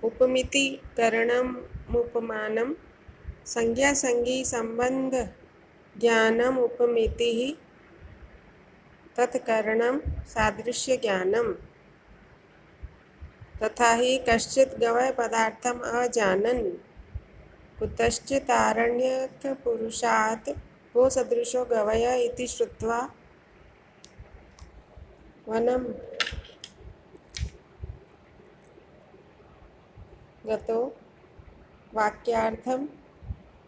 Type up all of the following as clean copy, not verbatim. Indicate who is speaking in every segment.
Speaker 1: उपमिति करणमुपमानं संज्ञासंगी संबंध ज्ञानम उपमिति तत्करणं सादृश्य ज्ञानम। तथा हि कश्चित् गवय पदार्थम अजानन् कुतश्चित् आरण्यकपुरुषात् वो सदृशो गवय इति श्रुत्वा वनं गतो वाक्यार्थं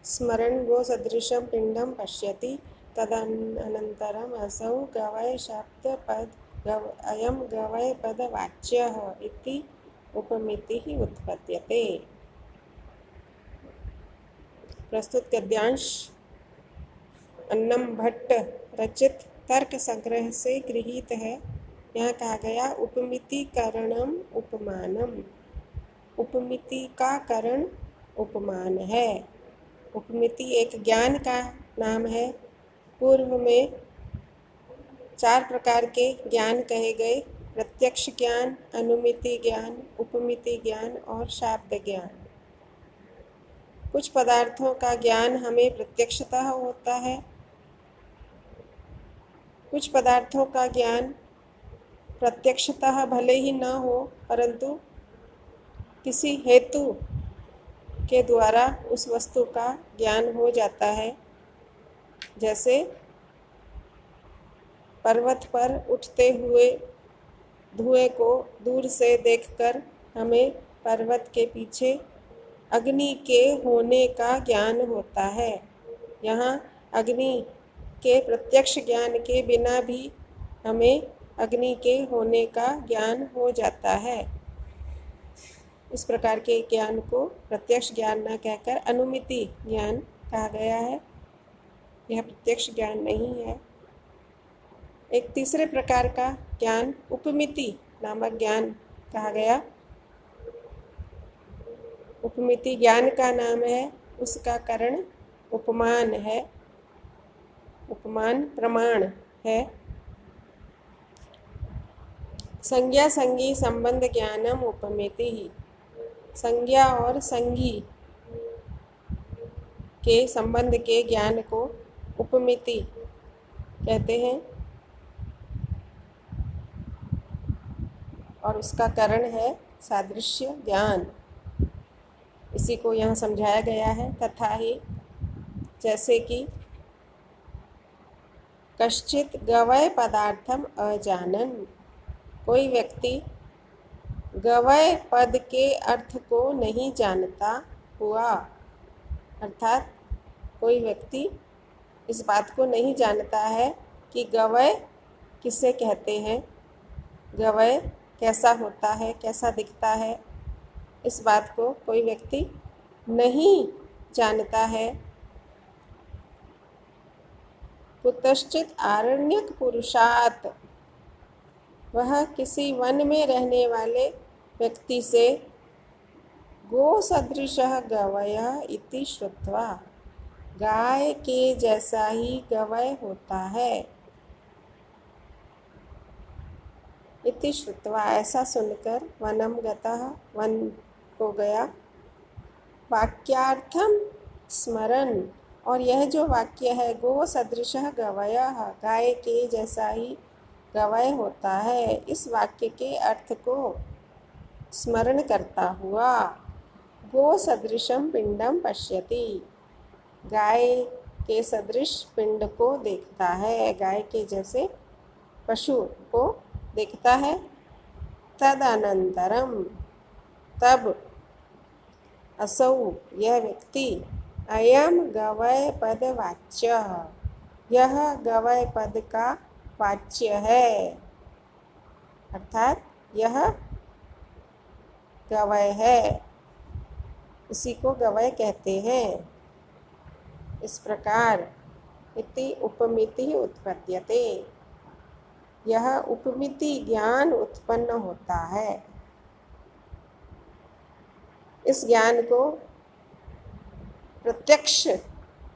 Speaker 1: स्मरन् गोसदृशं पिण्डं पश्यति। तदनन्तरम् असौ अयं गवयपदवाच्यः इति उपमितिः उत्पद्यते। प्रस्तुत गद्यांश अन्नम भट्ट रचित तर्क संग्रह से गृहीत है। यहाँ कहा गया उपमिति करणम उपमानम। उपमिति का करण उपमान है। उपमिति एक ज्ञान का नाम है। पूर्व में 4 प्रकार के ज्ञान कहे गए: प्रत्यक्ष ज्ञान, अनुमिति ज्ञान, उपमिति ज्ञान और शाब्द ज्ञान। कुछ पदार्थों का ज्ञान हमें प्रत्यक्षतः होता है, कुछ पदार्थों का ज्ञान प्रत्यक्षतः भले ही न हो परंतु किसी हेतु के द्वारा उस वस्तु का ज्ञान हो जाता है। जैसे पर्वत पर उठते हुए धुएं को दूर से देखकर हमें पर्वत के पीछे अग्नि के होने का ज्ञान होता है। यहाँ अग्नि के प्रत्यक्ष ज्ञान के बिना भी हमें अग्नि के होने का ज्ञान हो जाता है। इस प्रकार के ज्ञान को प्रत्यक्ष ज्ञान न कहकर अनुमिति ज्ञान कहा गया है। यह प्रत्यक्ष ज्ञान नहीं है। एक तीसरे प्रकार का ज्ञान उपमिति नामक ज्ञान कहा गया। उपमिति ज्ञान का नाम है, उसका करण उपमान है, उपमान प्रमाण है। संज्ञा संगी संबंध ज्ञानम उपमिति ही। संज्ञा और संगी के संबंध के ज्ञान को उपमिति कहते हैं और उसका करण है सादृश्य ज्ञान। इसी को यहाँ समझाया गया है। तथा ही जैसे कि कश्चित् गवय पदार्थम अजानन्, कोई व्यक्ति गवय पद के अर्थ को नहीं जानता हुआ, अर्थात कोई व्यक्ति इस बात को नहीं जानता है कि गवय किसे कहते हैं, गवय कैसा होता है, कैसा दिखता है, इस बात को कोई व्यक्ति नहीं जानता है। कुतश्चित् आरण्यक पुरुषात्, वह किसी वन में रहने वाले व्यक्ति से गो सदृशः गवयः इति श्रुत्वा, गाय के जैसा ही गवय होता है, इति श्रुत्वा ऐसा सुनकर वनम गतः, वन को गया, वाक्यार्थम स्मरन्, और यह जो वाक्य है गो सदृशः गवयः, गाय के जैसा ही गवय होता है, इस वाक्य के अर्थ को स्मरण करता हुआ गो सदृशम पिंडम पश्यति, गाय के सदृश पिंड को देखता है, गाय के जैसे पशु को देखता है। तदनंतरम, तब असौ, यह व्यक्ति, अयम गवय पद वाच्य, यह गवय पद का वाच्य है, अर्थात यह गवय है, इसी को गवय कहते हैं। इस प्रकार इति उपमिति उत्पद्यते, यह उपमिति ज्ञान उत्पन्न होता है। इस ज्ञान को प्रत्यक्ष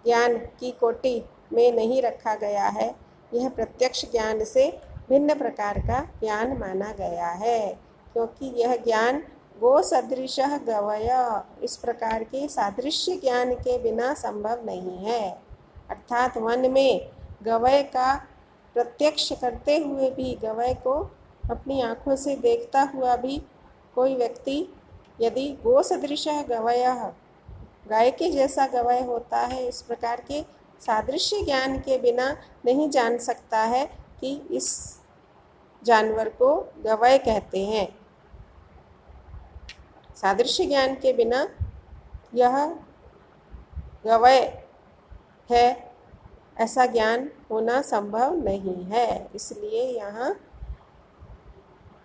Speaker 1: ज्ञान की कोटि में नहीं रखा गया है, यह प्रत्यक्ष ज्ञान से भिन्न प्रकार का ज्ञान माना गया है, क्योंकि यह ज्ञान गो सदृशः गवय, इस प्रकार के सादृश्य ज्ञान के बिना संभव नहीं है। अर्थात वन में गवय का प्रत्यक्ष करते हुए भी, गवय को अपनी आँखों से देखता हुआ भी कोई व्यक्ति यदि गो सदृशः गवयः, गाय के जैसा गवय होता है, इस प्रकार के सादृश्य ज्ञान के बिना नहीं जान सकता है कि इस जानवर को गवय कहते हैं। सादृश्य ज्ञान के बिना यह गवय है ऐसा ज्ञान होना संभव नहीं है। इसलिए यहाँ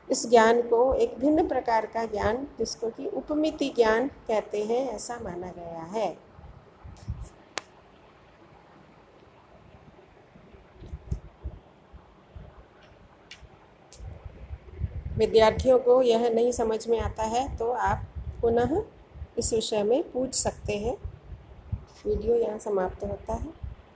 Speaker 1: इस ज्ञान को एक भिन्न प्रकार का ज्ञान, जिसको कि उपमिति ज्ञान कहते हैं, ऐसा माना गया है। विद्यार्थियों को यह नहीं समझ में आता है तो आप पुनः इस विषय में पूछ सकते हैं। वीडियो यहाँ समाप्त होता है।